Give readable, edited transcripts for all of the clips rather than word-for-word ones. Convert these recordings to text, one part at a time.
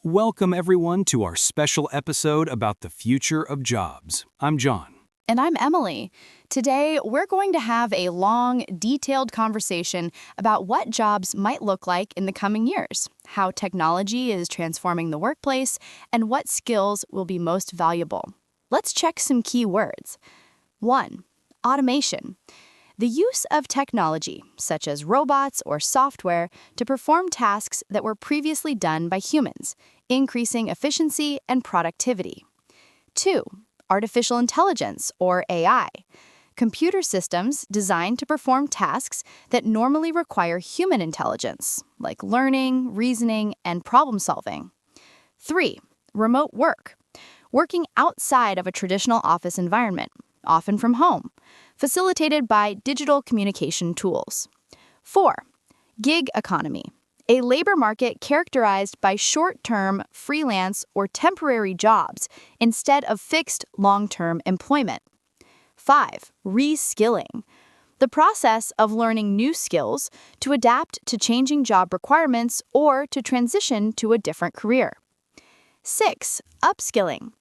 Welcome, everyone, to our special episode about the future of jobs. I'm John. And I'm Emily. Today, we're going to have a long, detailed conversation about what jobs might look like in the coming years, how technology is transforming the workplace, and what skills will be most valuable. Let's check some key words. 1. Automation. The use of technology, such as robots or software, to perform tasks that were previously done by humans, increasing efficiency and productivity. 2. Artificial intelligence, or AI. Computer systems designed to perform tasks that normally require human intelligence, like learning, reasoning, and problem solving. 3. Remote work. Working outside of a traditional office environment, often from home, facilitated by digital communication tools. 4. Gig economy. A labor market characterized by short-term, freelance, or temporary jobs instead of fixed, long-term employment. 5. Reskilling. The process of learning new skills to adapt to changing job requirements or to transition to a different career. 6. Upskilling.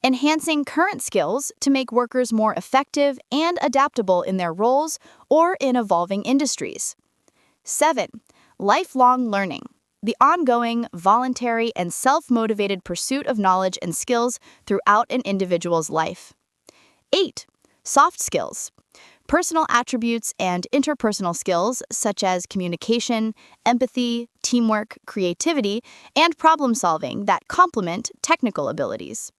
Enhancing current skills to make workers more effective and adaptable in their roles or in evolving industries. 7. Lifelong learning. The ongoing, voluntary, and self-motivated pursuit of knowledge and skills throughout an individual's life. 8. Soft skills. Personal attributes and interpersonal skills such as communication, empathy, teamwork, creativity, and problem solving that complement technical abilities.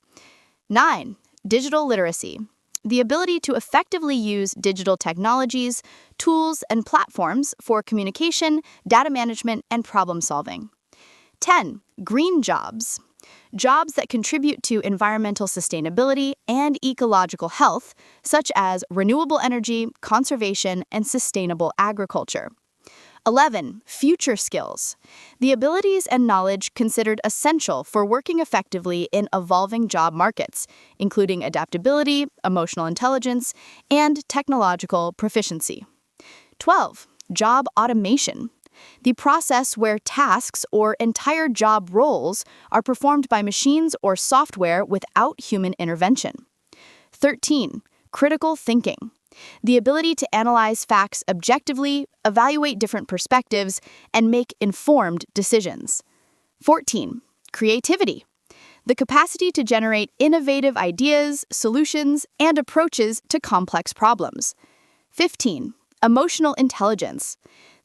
9. Digital literacy. The ability to effectively use digital technologies, tools, and platforms for communication, data management, and problem solving. 10. Green jobs. Jobs that contribute to environmental sustainability and ecological health, such as renewable energy, conservation, and sustainable agriculture. 11. Future skills. The abilities and knowledge considered essential for working effectively in evolving job markets, including adaptability, emotional intelligence, and technological proficiency. 12. Job automation. The process where tasks or entire job roles are performed by machines or software without human intervention. 13. Critical thinking. The ability to analyze facts objectively, evaluate different perspectives, and make informed decisions. 14. Creativity. The capacity to generate innovative ideas, solutions, and approaches to complex problems. 15. Emotional intelligence.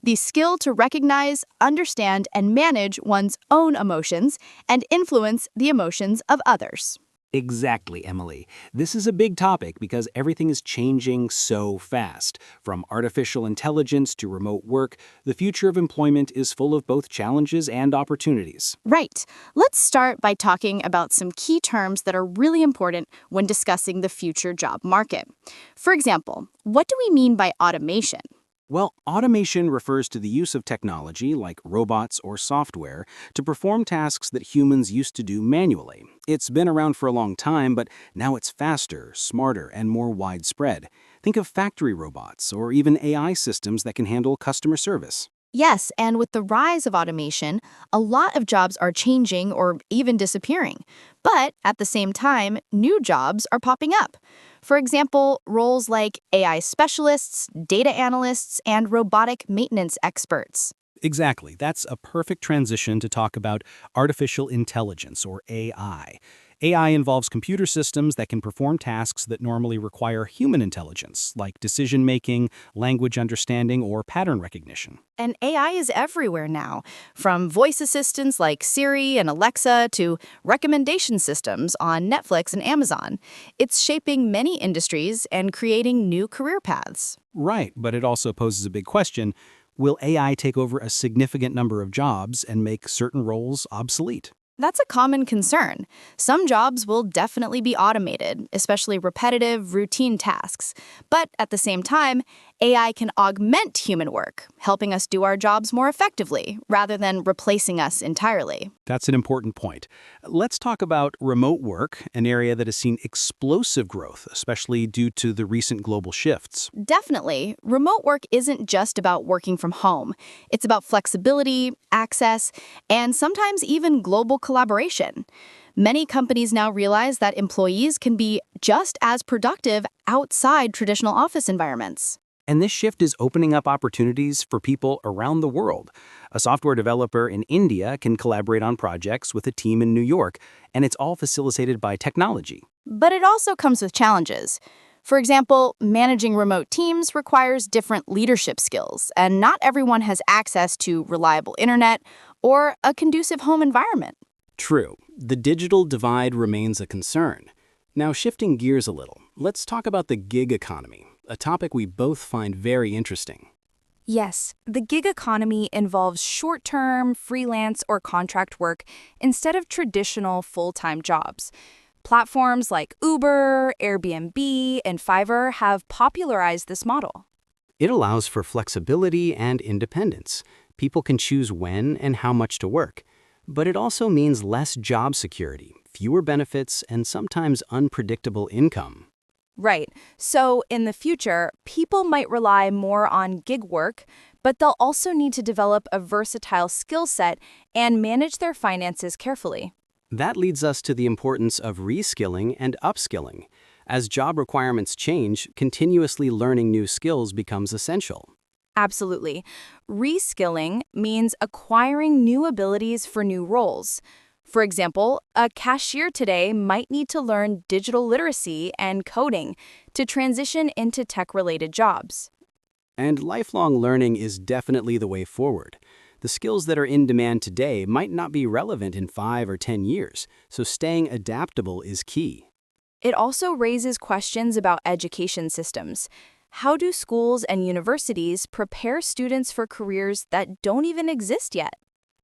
The skill to recognize, understand, and manage one's own emotions and influence the emotions of others. Exactly, Emily. This is a big topic because everything is changing so fast. From artificial intelligence to remote work, the future of employment is full of both challenges and opportunities. Right. Let's start by talking about some key terms that are really important when discussing the future job market. For example, what do we mean by automation? Well, automation refers to the use of technology, like robots or software, to perform tasks that humans used to do manually. It's been around for a long time, but now it's faster, smarter, and more widespread. Think of factory robots or even AI systems that can handle customer service. Yes, and with the rise of automation, a lot of jobs are changing or even disappearing. But at the same time, new jobs are popping up. For example, roles like AI specialists, data analysts, and robotic maintenance experts. Exactly. That's a perfect transition to talk about artificial intelligence, or AI. AI involves computer systems that can perform tasks that normally require human intelligence, like decision-making, language understanding, or pattern recognition. And AI is everywhere now, from voice assistants like Siri and Alexa to recommendation systems on Netflix and Amazon. It's shaping many industries and creating new career paths. Right, but it also poses a big question. Will AI take over a significant number of jobs and make certain roles obsolete? That's a common concern. Some jobs will definitely be automated, especially repetitive, routine tasks. But at the same time, AI can augment human work, helping us do our jobs more effectively, rather than replacing us entirely. That's an important point. Let's talk about remote work, an area that has seen explosive growth, especially due to the recent global shifts. Definitely, remote work isn't just about working from home. It's about flexibility, access, and sometimes even global collaboration. Many companies now realize that employees can be just as productive outside traditional office environments. And this shift is opening up opportunities for people around the world. A software developer in India can collaborate on projects with a team in New York, and it's all facilitated by technology. But it also comes with challenges. For example, managing remote teams requires different leadership skills, and not everyone has access to reliable internet or a conducive home environment. True, the digital divide remains a concern. Now, shifting gears a little, let's talk about the gig economy, a topic we both find very interesting. Yes, the gig economy involves short-term, freelance, or contract work instead of traditional full-time jobs. Platforms like Uber, Airbnb, and Fiverr have popularized this model. It allows for flexibility and independence. People can choose when and how much to work. But it also means less job security, fewer benefits, and sometimes unpredictable income. Right. So in the future, people might rely more on gig work, but they'll also need to develop a versatile skill set and manage their finances carefully. That leads us to the importance of reskilling and upskilling. As job requirements change, continuously learning new skills becomes essential. Absolutely. Reskilling means acquiring new abilities for new roles. For example, a cashier today might need to learn digital literacy and coding to transition into tech-related jobs. And lifelong learning is definitely the way forward. The skills that are in demand today might not be relevant in 5 or 10 years, so staying adaptable is key. It also raises questions about education systems. How do schools and universities prepare students for careers that don't even exist yet?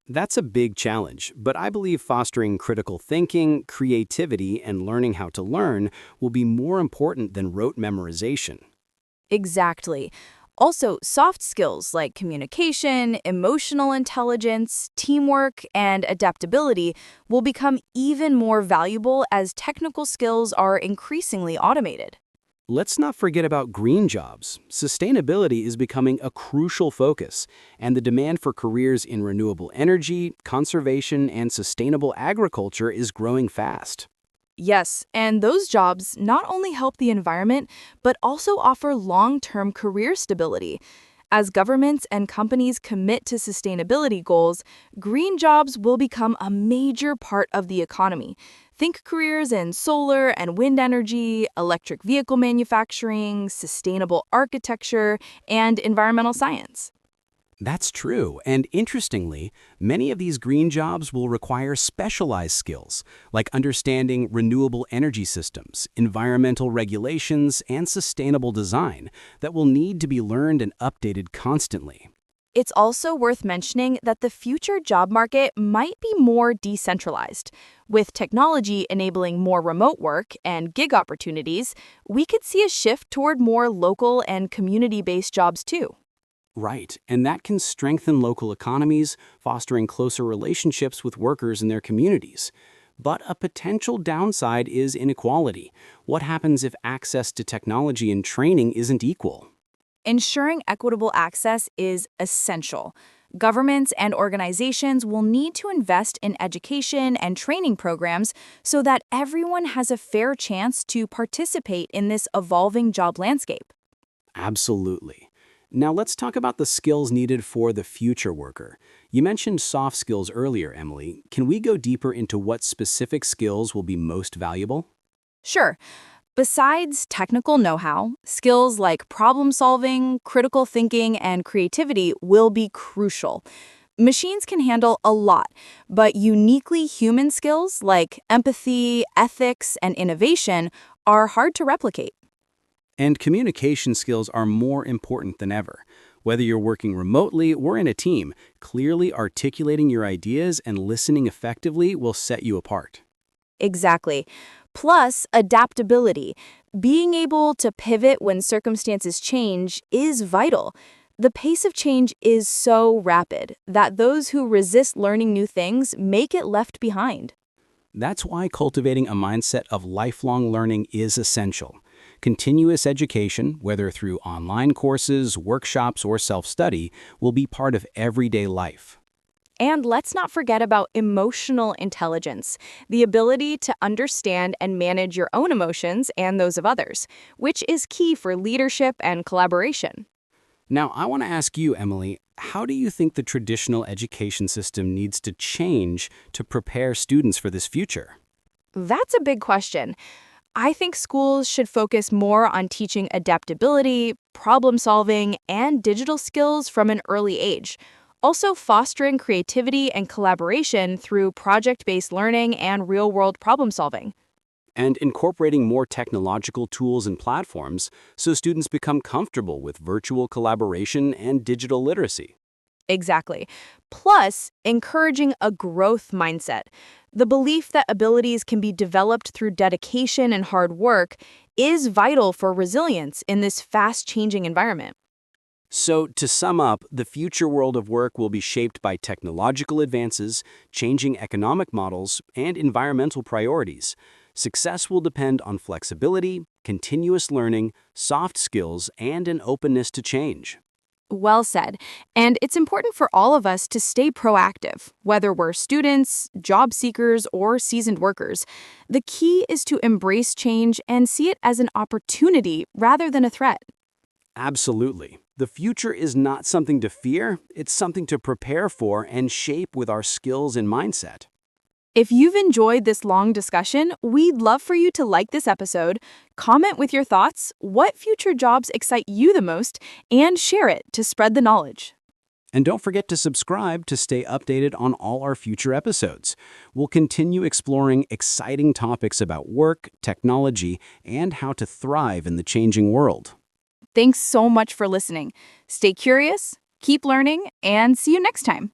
That's a big challenge, but I believe fostering critical thinking, creativity, and learning how to learn will be more important than rote memorization. Exactly. Also, soft skills like communication, emotional intelligence, teamwork, and adaptability will become even more valuable as technical skills are increasingly automated. Let's not forget about green jobs. Sustainability is becoming a crucial focus, and the demand for careers in renewable energy, conservation, and sustainable agriculture is growing fast. Yes, and those jobs not only help the environment, but also offer long-term career stability. As governments and companies commit to sustainability goals, green jobs will become a major part of the economy. Think careers in solar and wind energy, electric vehicle manufacturing, sustainable architecture, and environmental science. That's true, and interestingly, many of these green jobs will require specialized skills, like understanding renewable energy systems, environmental regulations, and sustainable design that will need to be learned and updated constantly. It's also worth mentioning that the future job market might be more decentralized. With technology enabling more remote work and gig opportunities, we could see a shift toward more local and community-based jobs too. Right, and that can strengthen local economies, fostering closer relationships with workers in their communities. But a potential downside is inequality. What happens if access to technology and training isn't equal? Ensuring equitable access is essential. Governments and organizations will need to invest in education and training programs so that everyone has a fair chance to participate in this evolving job landscape. Absolutely. Now let's talk about the skills needed for the future worker. You mentioned soft skills earlier, Emily. Can we go deeper into what specific skills will be most valuable? Sure. Besides technical know-how, skills like problem solving, critical thinking, and creativity will be crucial. Machines can handle a lot, but uniquely human skills like empathy, ethics, and innovation are hard to replicate. And communication skills are more important than ever. Whether you're working remotely or in a team, clearly articulating your ideas and listening effectively will set you apart. Exactly. Plus, adaptability. Being able to pivot when circumstances change is vital. The pace of change is so rapid that those who resist learning new things may get left behind. That's why cultivating a mindset of lifelong learning is essential. Continuous education, whether through online courses, workshops, or self-study, will be part of everyday life. And let's not forget about emotional intelligence, the ability to understand and manage your own emotions and those of others, which is key for leadership and collaboration. Now, I want to ask you, Emily, how do you think the traditional education system needs to change to prepare students for this future? That's a big question. I think schools should focus more on teaching adaptability, problem solving, and digital skills from an early age. Also, fostering creativity and collaboration through project based learning and real world problem solving. And incorporating more technological tools and platforms so students become comfortable with virtual collaboration and digital literacy. Exactly. Plus, encouraging a growth mindset. The belief that abilities can be developed through dedication and hard work is vital for resilience in this fast changing environment. So, to sum up, the future world of work will be shaped by technological advances, changing economic models, and environmental priorities. Success will depend on flexibility, continuous learning, soft skills, and an openness to change. Well said. And it's important for all of us to stay proactive, whether we're students, job seekers, or seasoned workers. The key is to embrace change and see it as an opportunity rather than a threat. Absolutely. The future is not something to fear, it's something to prepare for and shape with our skills and mindset. If you've enjoyed this long discussion, we'd love for you to like this episode, comment with your thoughts, what future jobs excite you the most, and share it to spread the knowledge. And don't forget to subscribe to stay updated on all our future episodes. We'll continue exploring exciting topics about work, technology, and how to thrive in the changing world. Thanks so much for listening. Stay curious, keep learning, and see you next time.